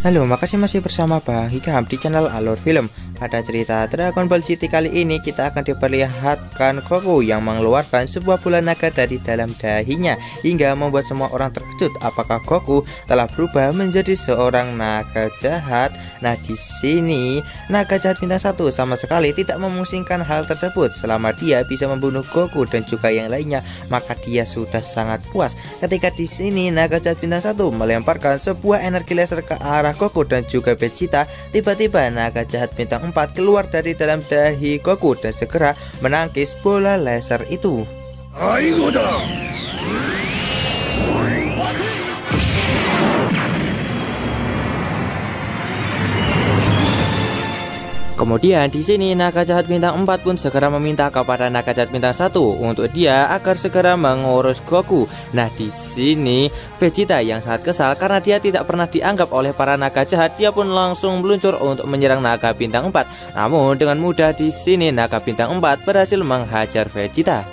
Halo, makasih masih bersama Bang Hikam di channel Alur Film. Pada cerita Dragon Ball GT kali ini kita akan diperlihatkan Goku yang mengeluarkan sebuah bola naga dari dalam dahinya hingga membuat semua orang terkejut. Apakah Goku telah berubah menjadi seorang naga jahat? Nah, di sini naga jahat bintang 1 sama sekali tidak memusingkan hal tersebut. Selama dia bisa membunuh Goku dan juga yang lainnya, maka dia sudah sangat puas. Ketika di sini naga jahat bintang 1 melemparkan sebuah energi laser ke arah Goku dan juga Vegeta, tiba-tiba naga jahat bintang 4 keluar dari dalam dahi Goku dan segera menangkis bola laser itu. Kemudian di sini naga jahat bintang 4 pun segera meminta kepada naga jahat bintang 1 untuk dia agar segera mengurus Goku. Nah, di sini Vegeta yang sangat kesal karena dia tidak pernah dianggap oleh para naga jahat, dia pun langsung meluncur untuk menyerang naga bintang 4. Namun dengan mudah di sini naga bintang 4 berhasil menghajar Vegeta.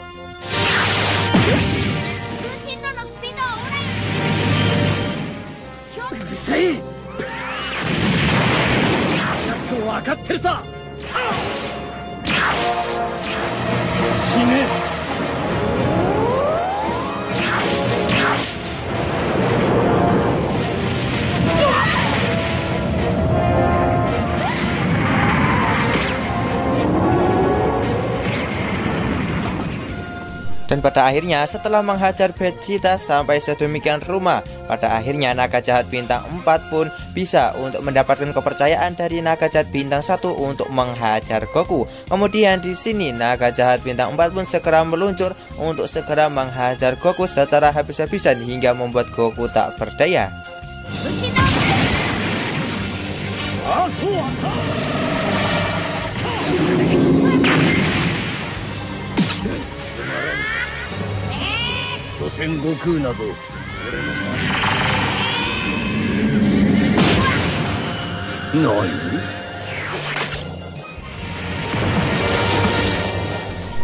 Dan pada akhirnya setelah menghajar Vegeta sampai sedemikian rupa, pada akhirnya naga jahat bintang 4 pun bisa untuk mendapatkan kepercayaan dari naga jahat bintang 1 untuk menghajar Goku. Kemudian di sini naga jahat bintang 4 pun segera meluncur untuk segera menghajar Goku secara habis-habisan hingga membuat Goku tak berdaya.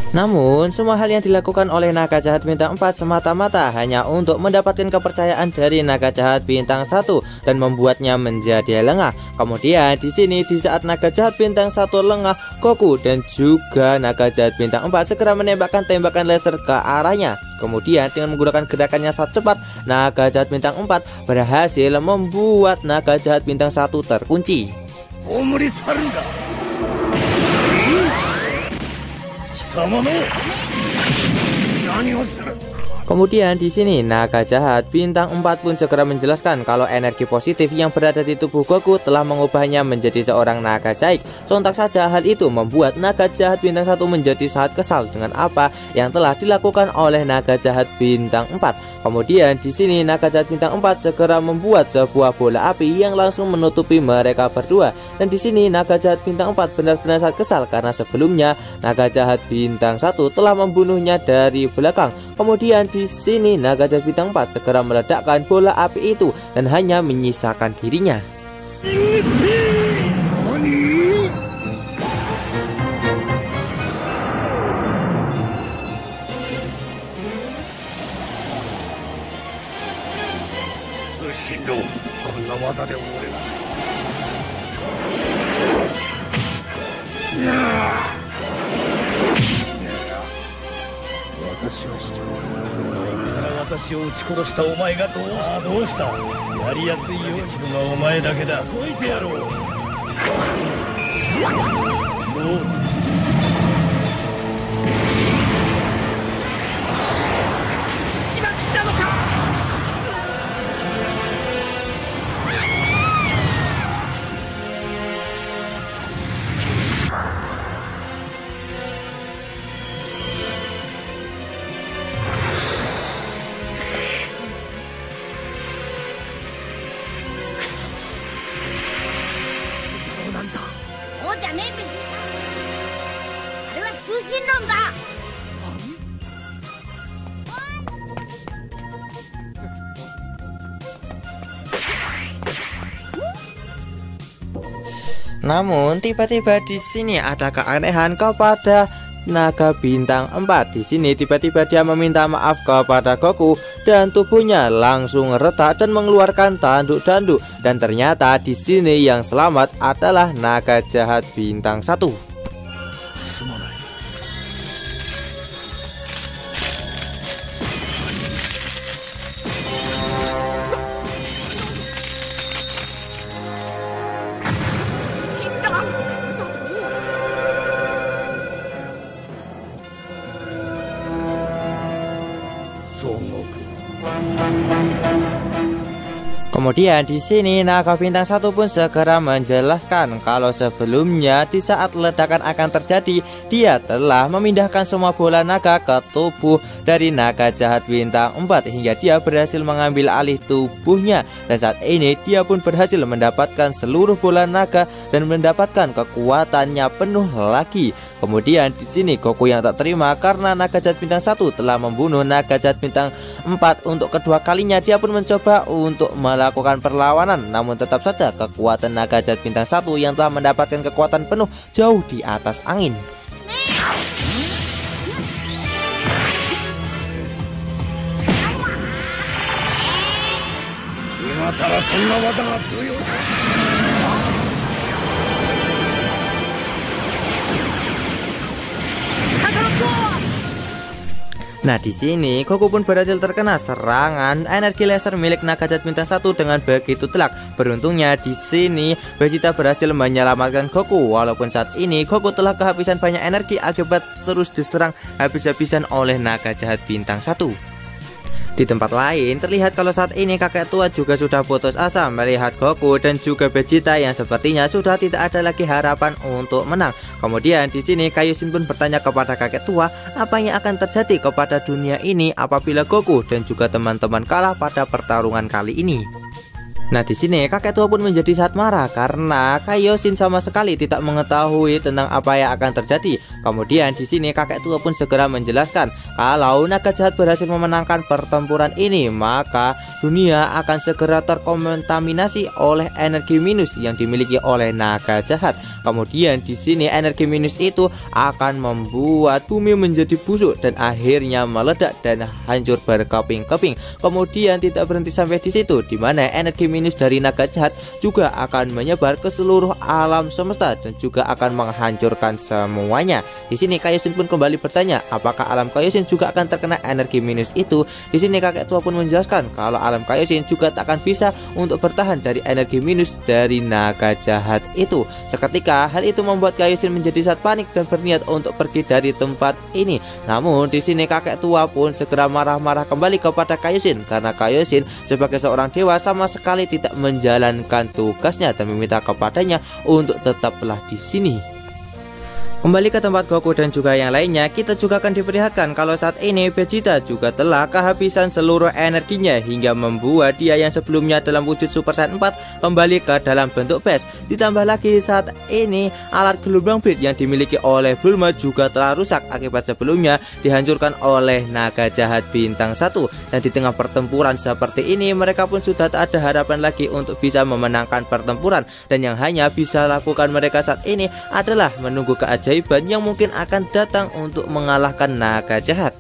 Namun semua hal yang dilakukan oleh naga jahat bintang 4 semata-mata hanya untuk mendapatkan kepercayaan dari naga jahat bintang 1 dan membuatnya menjadi lengah. Kemudian di sini di saat naga jahat bintang 1 lengah, Goku dan juga naga jahat bintang 4 segera menembakkan tembakan laser ke arahnya. Kemudian dengan menggunakan gerakannya sangat cepat, naga jahat bintang 4 berhasil membuat naga jahat bintang 1 terkunci. Kemudian di sini naga jahat bintang 4 pun segera menjelaskan kalau energi positif yang berada di tubuh Goku telah mengubahnya menjadi seorang naga jahat. Sontak saja hal itu membuat naga jahat bintang 1 menjadi sangat kesal dengan apa yang telah dilakukan oleh naga jahat bintang 4. Kemudian di sini naga jahat bintang 4 segera membuat sebuah bola api yang langsung menutupi mereka berdua. Dan di sini naga jahat bintang 4 benar-benar sangat kesal karena sebelumnya naga jahat bintang 1 telah membunuhnya dari belakang. Kemudian di sini naga jahat bintang 4 segera meledakkan bola api itu dan hanya menyisakan dirinya. Namun tiba-tiba di sini ada keanehan kepada naga bintang 4. Di sini tiba-tiba dia meminta maaf kepada Goku dan tubuhnya langsung retak dan mengeluarkan tanduk-tanduk, dan ternyata di sini yang selamat adalah naga jahat bintang 1. Kemudian di sini naga bintang 1 pun segera menjelaskan kalau sebelumnya di saat ledakan akan terjadi, dia telah memindahkan semua bola naga ke tubuh dari naga jahat bintang 4 hingga dia berhasil mengambil alih tubuhnya, dan saat ini dia pun berhasil mendapatkan seluruh bola naga dan mendapatkan kekuatannya penuh lagi. Kemudian di sini Goku yang tak terima karena naga jahat bintang 1 telah membunuh naga jahat bintang 4 untuk kedua kalinya. Dia pun mencoba untuk melakukan perlawanan, namun tetap saja kekuatan naga jahat bintang 1 yang telah mendapatkan kekuatan penuh jauh di atas angin. Nah, di sini Goku pun berhasil terkena serangan energi laser milik naga jahat bintang 1 dengan begitu telak. Beruntungnya di sini Vegeta berhasil menyelamatkan Goku, walaupun saat ini Goku telah kehabisan banyak energi akibat terus diserang habis-habisan oleh naga jahat bintang 1. Di tempat lain terlihat kalau saat ini kakek tua juga sudah putus asa melihat Goku dan juga Vegeta yang sepertinya sudah tidak ada lagi harapan untuk menang. Kemudian di sini Kaioshin pun bertanya kepada kakek tua apa yang akan terjadi kepada dunia ini apabila Goku dan juga teman-teman kalah pada pertarungan kali ini. Nah, di sini kakek tua pun menjadi sangat marah karena Kaioshin sama sekali tidak mengetahui tentang apa yang akan terjadi. Kemudian di sini kakek tua pun segera menjelaskan kalau naga jahat berhasil memenangkan pertempuran ini, maka dunia akan segera terkontaminasi oleh energi minus yang dimiliki oleh naga jahat. Kemudian di sini energi minus itu akan membuat bumi menjadi busuk dan akhirnya meledak dan hancur berkeping-keping. Kemudian tidak berhenti sampai di situ, di mana energi minus dari naga jahat juga akan menyebar ke seluruh alam semesta dan juga akan menghancurkan semuanya. Di sini Kaioshin pun kembali bertanya, apakah alam Kaioshin juga akan terkena energi minus itu? Di sini kakek tua pun menjelaskan kalau alam Kaioshin juga tak akan bisa untuk bertahan dari energi minus dari naga jahat itu. Seketika hal itu membuat Kaioshin menjadi sangat panik dan berniat untuk pergi dari tempat ini. Namun di sini kakek tua pun segera marah-marah kembali kepada Kaioshin karena Kaioshin sebagai seorang dewa sama sekali tidak menjalankan tugasnya dan meminta kepadanya untuk tetaplah di sini. Kembali ke tempat Goku dan juga yang lainnya, kita juga akan diperlihatkan kalau saat ini Vegeta juga telah kehabisan seluruh energinya hingga membuat dia yang sebelumnya dalam wujud Super Saiyan 4 kembali ke dalam bentuk Beast. Ditambah lagi saat ini alat gelombang beat yang dimiliki oleh Bulma juga telah rusak akibat sebelumnya dihancurkan oleh naga jahat bintang 1. Dan di tengah pertempuran seperti ini mereka pun sudah tak ada harapan lagi untuk bisa memenangkan pertempuran, dan yang hanya bisa lakukan mereka saat ini adalah menunggu keajaiban yang mungkin akan datang untuk mengalahkan naga jahat.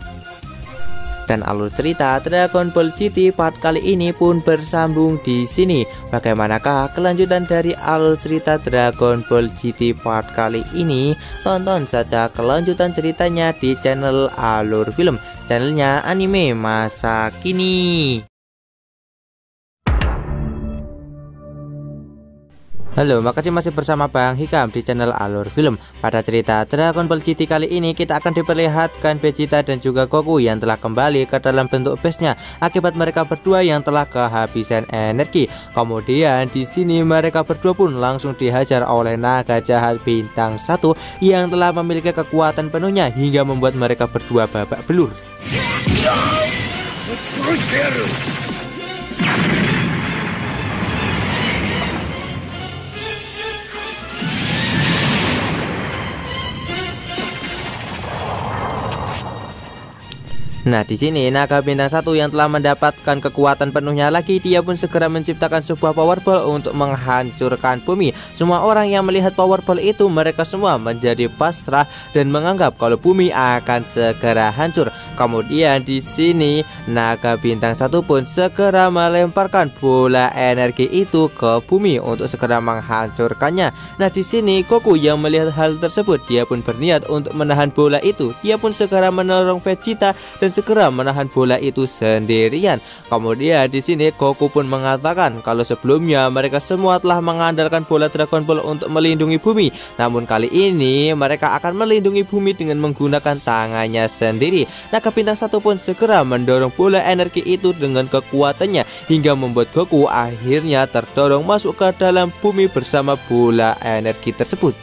Dan alur cerita Dragon Ball GT part kali ini pun bersambung di sini. Bagaimanakah kelanjutan dari alur cerita Dragon Ball GT part kali ini? Tonton saja kelanjutan ceritanya di channel Alur Film, channelnya anime masa kini. Halo, makasih masih bersama Bang Hikam di channel Alur Film. Pada cerita Dragon Ball GT kali ini kita akan diperlihatkan Vegeta dan juga Goku yang telah kembali ke dalam bentuk base-nya akibat mereka berdua yang telah kehabisan energi. Kemudian di sini mereka berdua pun langsung dihajar oleh naga jahat bintang 1 yang telah memiliki kekuatan penuhnya hingga membuat mereka berdua babak belur. Nah, di sini naga bintang 1 yang telah mendapatkan kekuatan penuhnya lagi, dia pun segera menciptakan sebuah power ball untuk menghancurkan bumi. Semua orang yang melihat power ball itu, mereka semua menjadi pasrah dan menganggap kalau bumi akan segera hancur. Kemudian di sini naga bintang 1 pun segera melemparkan bola energi itu ke bumi untuk segera menghancurkannya. Nah, di sini Goku yang melihat hal tersebut, dia pun berniat untuk menahan bola itu. Dia pun segera menolong Vegeta dan segera menahan bola itu sendirian. Kemudian di sini Goku pun mengatakan kalau sebelumnya mereka semua telah mengandalkan bola Dragon Ball untuk melindungi bumi, namun kali ini mereka akan melindungi bumi dengan menggunakan tangannya sendiri. Naga bintang 1 pun segera mendorong bola energi itu dengan kekuatannya hingga membuat Goku akhirnya terdorong masuk ke dalam bumi bersama bola energi tersebut.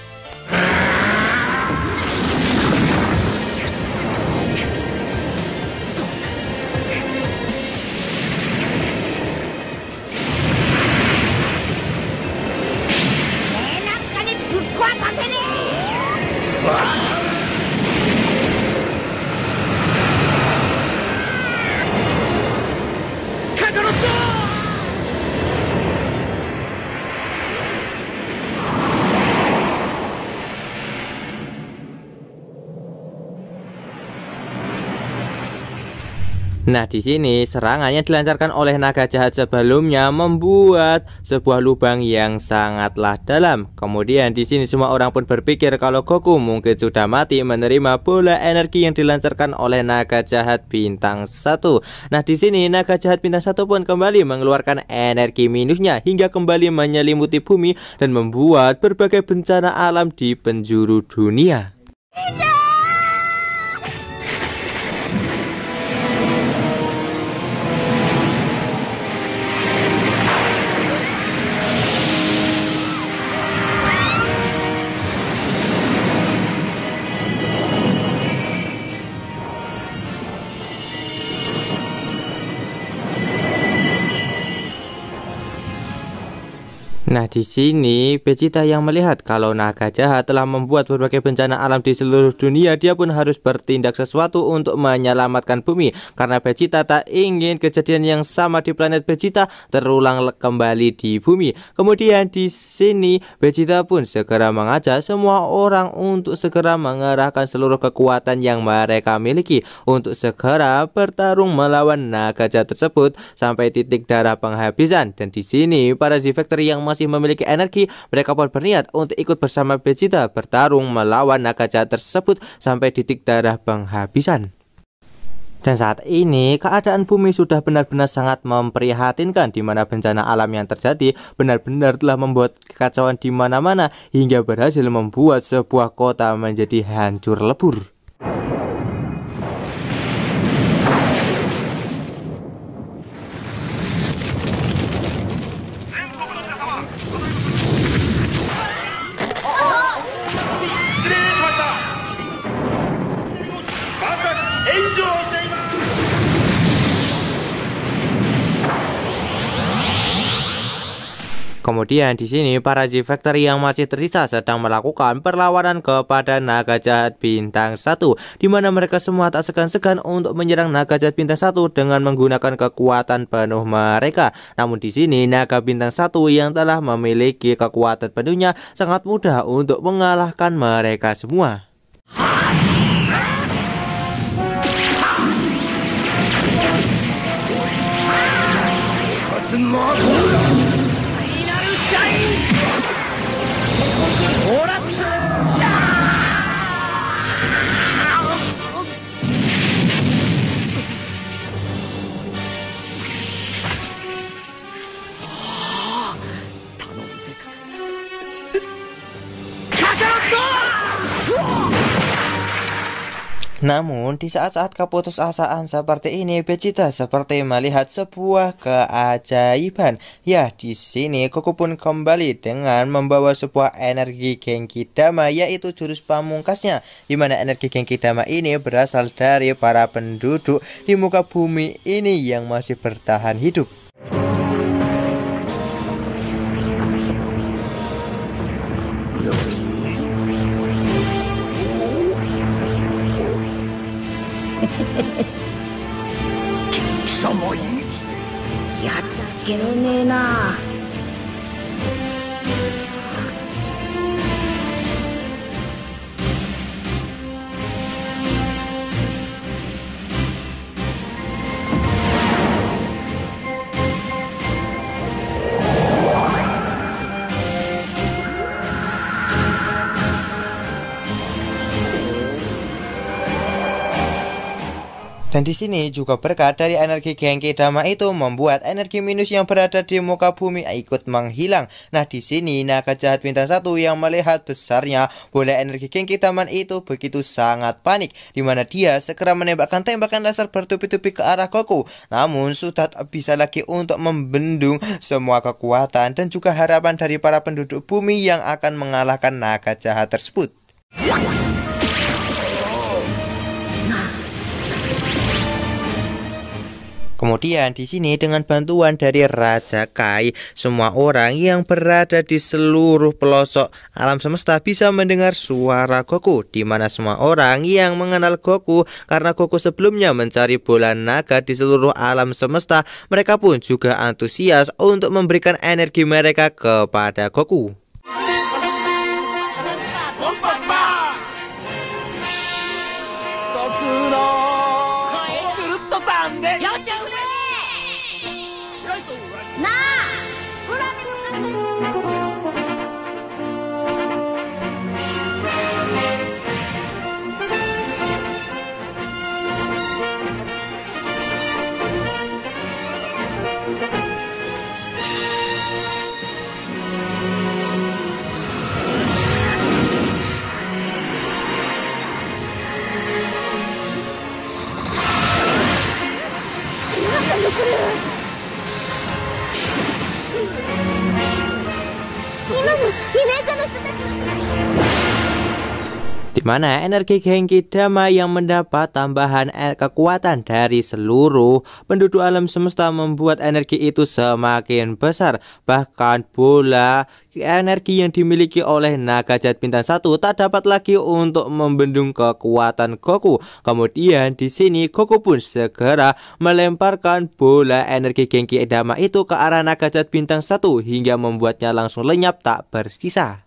Nah, di sini serangan yang dilancarkan oleh naga jahat sebelumnya membuat sebuah lubang yang sangatlah dalam. Kemudian di sini semua orang pun berpikir kalau Goku mungkin sudah mati menerima bola energi yang dilancarkan oleh naga jahat bintang 1. Nah, di sini naga jahat bintang 1 pun kembali mengeluarkan energi minusnya hingga kembali menyelimuti bumi dan membuat berbagai bencana alam di penjuru dunia. Nah, di sini Vegeta yang melihat kalau naga jahat telah membuat berbagai bencana alam di seluruh dunia, dia pun harus bertindak sesuatu untuk menyelamatkan bumi karena Vegeta tak ingin kejadian yang sama di planet Vegeta terulang kembali di bumi. Kemudian di sini Vegeta pun segera mengajak semua orang untuk segera mengerahkan seluruh kekuatan yang mereka miliki untuk segera bertarung melawan naga jahat tersebut sampai titik darah penghabisan. Dan di sini para Z-Factory yang masih memiliki energi, mereka pun berniat untuk ikut bersama Vegeta bertarung melawan naga jahat tersebut sampai titik darah penghabisan. Dan saat ini keadaan bumi sudah benar-benar sangat memprihatinkan, di mana bencana alam yang terjadi benar-benar telah membuat kekacauan di mana-mana hingga berhasil membuat sebuah kota menjadi hancur lebur. Kemudian di sini para Z-Factory yang masih tersisa sedang melakukan perlawanan kepada naga jahat bintang 1, di mana mereka semua tak segan-segan untuk menyerang naga jahat bintang 1 dengan menggunakan kekuatan penuh mereka. Namun di sini naga bintang 1 yang telah memiliki kekuatan penuhnya sangat mudah untuk mengalahkan mereka semua. Namun di saat-saat keputusasaan seperti ini, Vegeta seperti melihat sebuah keajaiban. Ya, di sini Goku pun kembali dengan membawa sebuah energi Genki Dama, yaitu jurus pamungkasnya, di mana energi Genki Dama ini berasal dari para penduduk di muka bumi ini yang masih bertahan hidup. やっつけられねえな。Dan di sini juga berkat dari energi Genki Dama itu membuat energi minus yang berada di muka bumi ikut menghilang. Nah, di sini naga jahat bintang 1 yang melihat besarnya bola energi Genki Dama itu begitu sangat panik, di mana dia segera menembakkan tembakan laser bertubi-tubi ke arah Goku. Namun sudah tak bisa lagi untuk membendung semua kekuatan dan juga harapan dari para penduduk bumi yang akan mengalahkan naga jahat tersebut. Kemudian di sini dengan bantuan dari Raja Kai, semua orang yang berada di seluruh pelosok alam semesta bisa mendengar suara Goku, di mana semua orang yang mengenal Goku karena Goku sebelumnya mencari bola naga di seluruh alam semesta, mereka pun juga antusias untuk memberikan energi mereka kepada Goku. Di mana energi Genki Dama yang mendapat tambahan kekuatan dari seluruh penduduk alam semesta membuat energi itu semakin besar. Bahkan bola energi yang dimiliki oleh naga jahat bintang 1 tak dapat lagi untuk membendung kekuatan Goku. Kemudian di sini Goku pun segera melemparkan bola energi Genki Dama itu ke arah naga jahat bintang 1 hingga membuatnya langsung lenyap tak bersisa.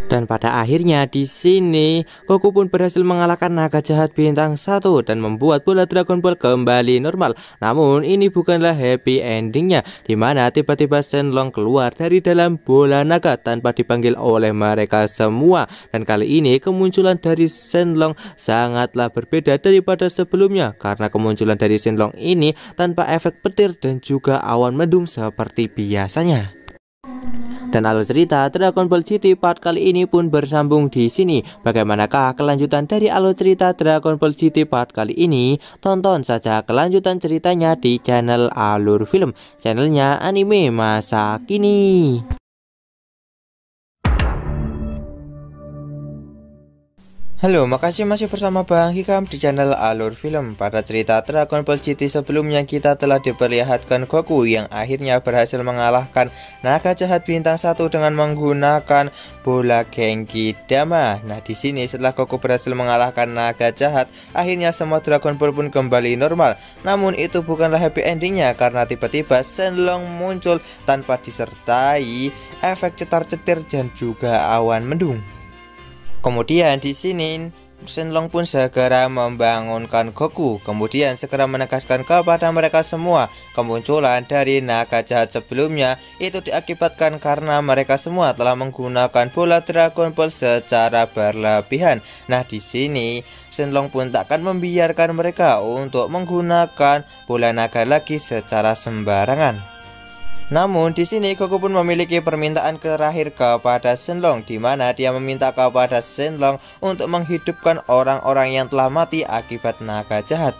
Dan pada akhirnya di sini Goku pun berhasil mengalahkan naga jahat bintang 1 dan membuat bola Dragon Ball kembali normal. Namun ini bukanlah happy endingnya, dimana tiba-tiba Shenlong keluar dari dalam bola naga tanpa dipanggil oleh mereka semua. Dan kali ini kemunculan dari Shenlong sangatlah berbeda daripada sebelumnya, karena kemunculan dari Shenlong ini tanpa efek petir dan juga awan mendung seperti biasanya. Dan alur cerita Dragon Ball GT part kali ini pun bersambung di sini. Bagaimanakah kelanjutan dari alur cerita Dragon Ball GT part kali ini? Tonton saja kelanjutan ceritanya di channel Alur Film, channelnya anime masa kini. Halo, makasih masih bersama Bang Hikam di channel Alur Film. Pada cerita Dragon Ball GT sebelumnya kita telah diperlihatkan Goku yang akhirnya berhasil mengalahkan naga jahat bintang 1 dengan menggunakan bola Genki Dama. Nah, di sini setelah Goku berhasil mengalahkan naga jahat, akhirnya semua Dragon Ball pun kembali normal. Namun itu bukanlah happy endingnya, karena tiba-tiba Shenlong muncul tanpa disertai efek cetar-cetir dan juga awan mendung. Kemudian di sini Shenlong pun segera membangunkan Goku, kemudian segera menegaskan kepada mereka semua kemunculan dari naga jahat sebelumnya itu diakibatkan karena mereka semua telah menggunakan bola Dragon Ball secara berlebihan. Nah, di sini Shenlong pun takkan membiarkan mereka untuk menggunakan bola naga lagi secara sembarangan. Namun di sini Goku pun memiliki permintaan terakhir kepada Shenlong, di mana dia meminta kepada Shenlong untuk menghidupkan orang-orang yang telah mati akibat naga jahat.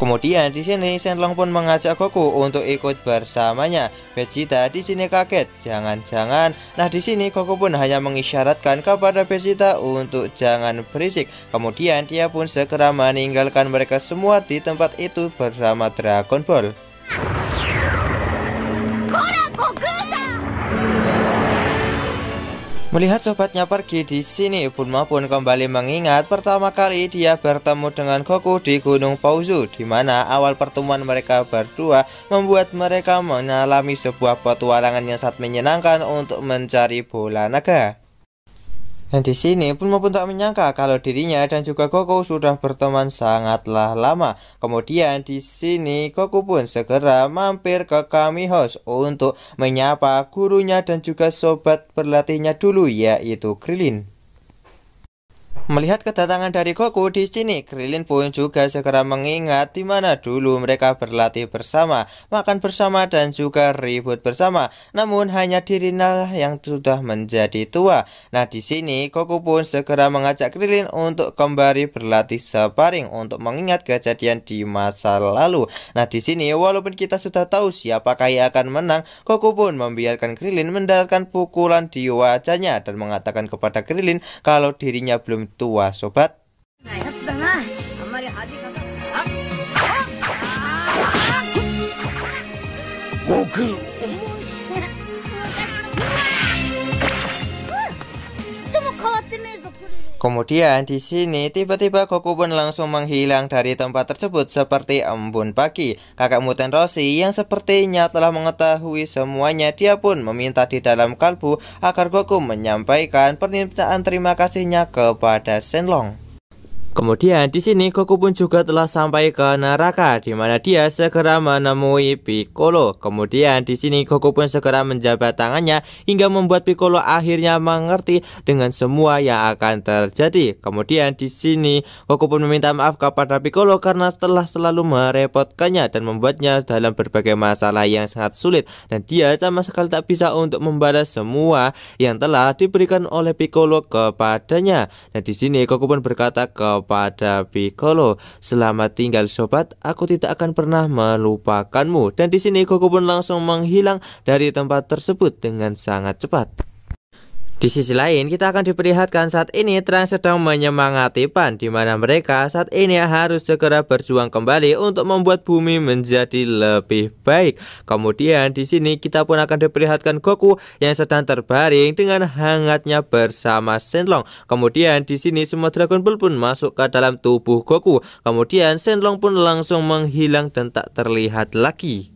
Kemudian di sini Shenlong pun mengajak Goku untuk ikut bersamanya. Vegeta di sini kaget, jangan-jangan. Nah, di sini Goku pun hanya mengisyaratkan kepada Vegeta untuk jangan berisik. Kemudian dia pun segera meninggalkan mereka semua di tempat itu bersama Dragon Ball. Melihat sobatnya pergi, di sini Bulma pun kembali mengingat pertama kali dia bertemu dengan Goku di Gunung Pauzu, di mana awal pertemuan mereka berdua membuat mereka mengalami sebuah petualangan yang sangat menyenangkan untuk mencari bola naga. Dan di sini Bulma pun tak menyangka kalau dirinya dan juga Goku sudah berteman sangatlah lama. Kemudian di sini Goku pun segera mampir ke Kami House untuk menyapa gurunya dan juga sobat berlatihnya dulu, yaitu Krillin. Melihat kedatangan dari Goku di sini, Krillin pun juga segera mengingat di mana dulu mereka berlatih bersama, makan bersama dan juga ribut bersama. Namun hanya dirinya yang sudah menjadi tua. Nah, di sini Goku pun segera mengajak Krillin untuk kembali berlatih sparring untuk mengingat kejadian di masa lalu. Nah, di sini walaupun kita sudah tahu siapakah yang akan menang, Goku pun membiarkan Krillin mendapatkan pukulan di wajahnya dan mengatakan kepada Krillin kalau dirinya belum tua, sobat. Kemudian di sini tiba-tiba Goku pun langsung menghilang dari tempat tersebut seperti embun pagi. Kakak Muten Roshi yang sepertinya telah mengetahui semuanya, dia pun meminta di dalam kalbu agar Goku menyampaikan permintaan terima kasihnya kepada Shenlong. Kemudian di sini Goku pun juga telah sampai ke neraka, di mana dia segera menemui Piccolo. Kemudian di sini Goku pun segera menjabat tangannya hingga membuat Piccolo akhirnya mengerti dengan semua yang akan terjadi. Kemudian di sini Goku pun meminta maaf kepada Piccolo karena telah selalu merepotkannya dan membuatnya dalam berbagai masalah yang sangat sulit, dan dia sama sekali tak bisa untuk membalas semua yang telah diberikan oleh Piccolo kepadanya. Dan di sini Goku pun berkata kepada Piccolo, "Selamat tinggal sobat, aku tidak akan pernah melupakanmu." Dan di sini Goku pun langsung menghilang dari tempat tersebut dengan sangat cepat. Di sisi lain, kita akan diperlihatkan saat ini Trunks sedang menyemangati Pan, di mana mereka saat ini harus segera berjuang kembali untuk membuat bumi menjadi lebih baik. Kemudian di sini kita pun akan diperlihatkan Goku yang sedang terbaring dengan hangatnya bersama Shenlong. Kemudian di sini semua Dragon Ball pun masuk ke dalam tubuh Goku. Kemudian Shenlong pun langsung menghilang dan tak terlihat lagi.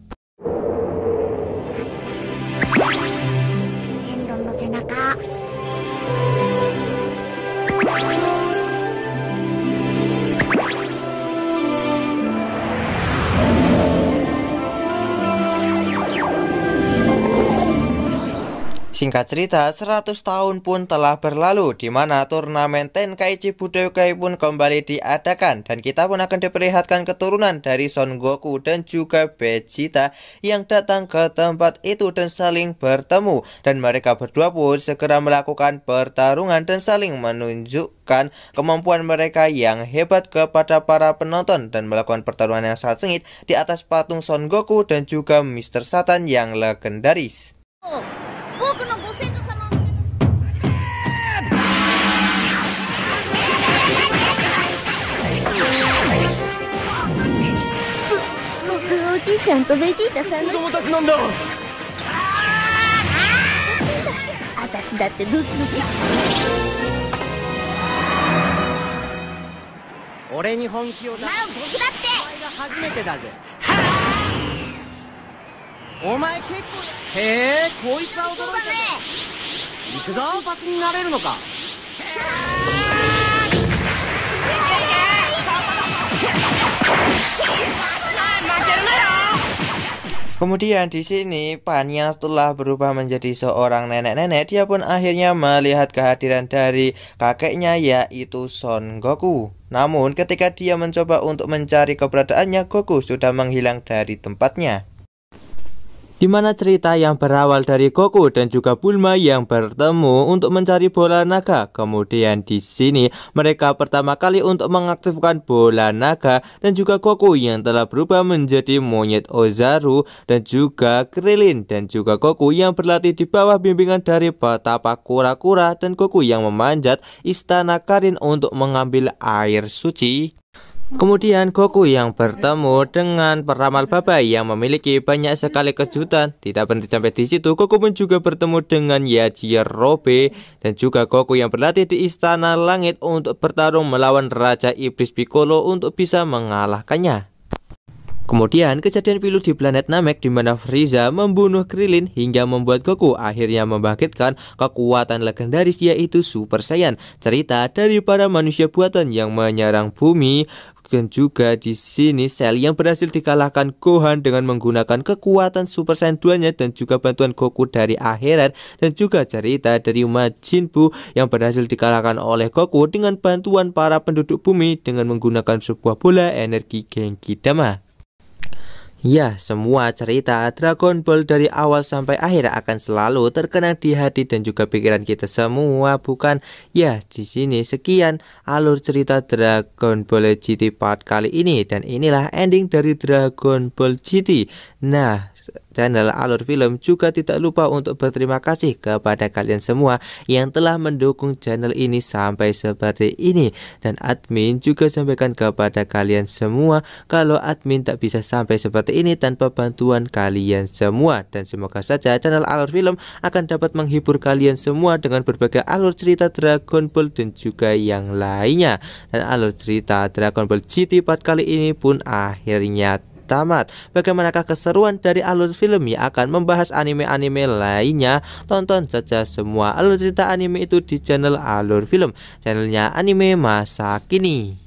Singkat cerita, 100 tahun pun telah berlalu, di mana turnamen Tenkaichi Budokai pun kembali diadakan, dan kita pun akan diperlihatkan keturunan dari Son Goku dan juga Vegeta yang datang ke tempat itu dan saling bertemu, dan mereka berdua pun segera melakukan pertarungan dan saling menunjukkan kemampuan mereka yang hebat kepada para penonton dan melakukan pertarungan yang sangat sengit di atas patung Son Goku dan juga Mr. Satan yang legendaris. 私だってドキドキ。俺に本気を出す。僕だって。お前が初めてだぜ。お前結構へえ、こいつは驚いたぜ。行くぞ、パツになれるのか。Kemudian di sini Panya setelah berubah menjadi seorang nenek-nenek, dia pun akhirnya melihat kehadiran dari kakeknya yaitu Son Goku. Namun ketika dia mencoba untuk mencari keberadaannya, Goku sudah menghilang dari tempatnya. Di mana cerita yang berawal dari Goku dan juga Bulma yang bertemu untuk mencari bola naga. Kemudian di sini mereka pertama kali untuk mengaktifkan bola naga dan juga Goku yang telah berubah menjadi monyet Ozaru dan juga Krillin dan juga Goku yang berlatih di bawah bimbingan dari petapa kura-kura dan Goku yang memanjat istana Karin untuk mengambil air suci. Kemudian Goku yang bertemu dengan peramal Baba yang memiliki banyak sekali kejutan. Tidak berhenti sampai di situ, Goku pun juga bertemu dengan Yajirobe dan juga Goku yang berlatih di Istana Langit untuk bertarung melawan Raja Iblis Piccolo untuk bisa mengalahkannya. Kemudian kejadian pilu di planet Namek di mana Frieza membunuh Krillin hingga membuat Goku akhirnya membangkitkan kekuatan legendaris yaitu Super Saiyan. Cerita dari para manusia buatan yang menyerang bumi. Dan juga di sini Cell yang berhasil dikalahkan Gohan dengan menggunakan kekuatan Super Saiyan 2-nya dan juga bantuan Goku dari akhirat, dan juga cerita dari Majin Buu yang berhasil dikalahkan oleh Goku dengan bantuan para penduduk bumi dengan menggunakan sebuah bola energi Genki Dama. Ya, semua cerita Dragon Ball dari awal sampai akhir akan selalu terkenang di hati dan juga pikiran kita semua, bukan? Ya, di sini sekian alur cerita Dragon Ball GT part kali ini, dan inilah ending dari Dragon Ball GT. Nah, channel Alur Film juga tidak lupa untuk berterima kasih kepada kalian semua yang telah mendukung channel ini sampai seperti ini. Dan admin juga sampaikan kepada kalian semua kalau admin tak bisa sampai seperti ini tanpa bantuan kalian semua. Dan semoga saja channel Alur Film akan dapat menghibur kalian semua dengan berbagai alur cerita Dragon Ball dan juga yang lainnya. Dan alur cerita Dragon Ball GT part kali ini pun akhirnya tamat. Bagaimanakah keseruan dari alur film yang akan membahas anime-anime lainnya? Tonton saja semua alur cerita anime itu di channel Alur Film, channelnya anime masa kini.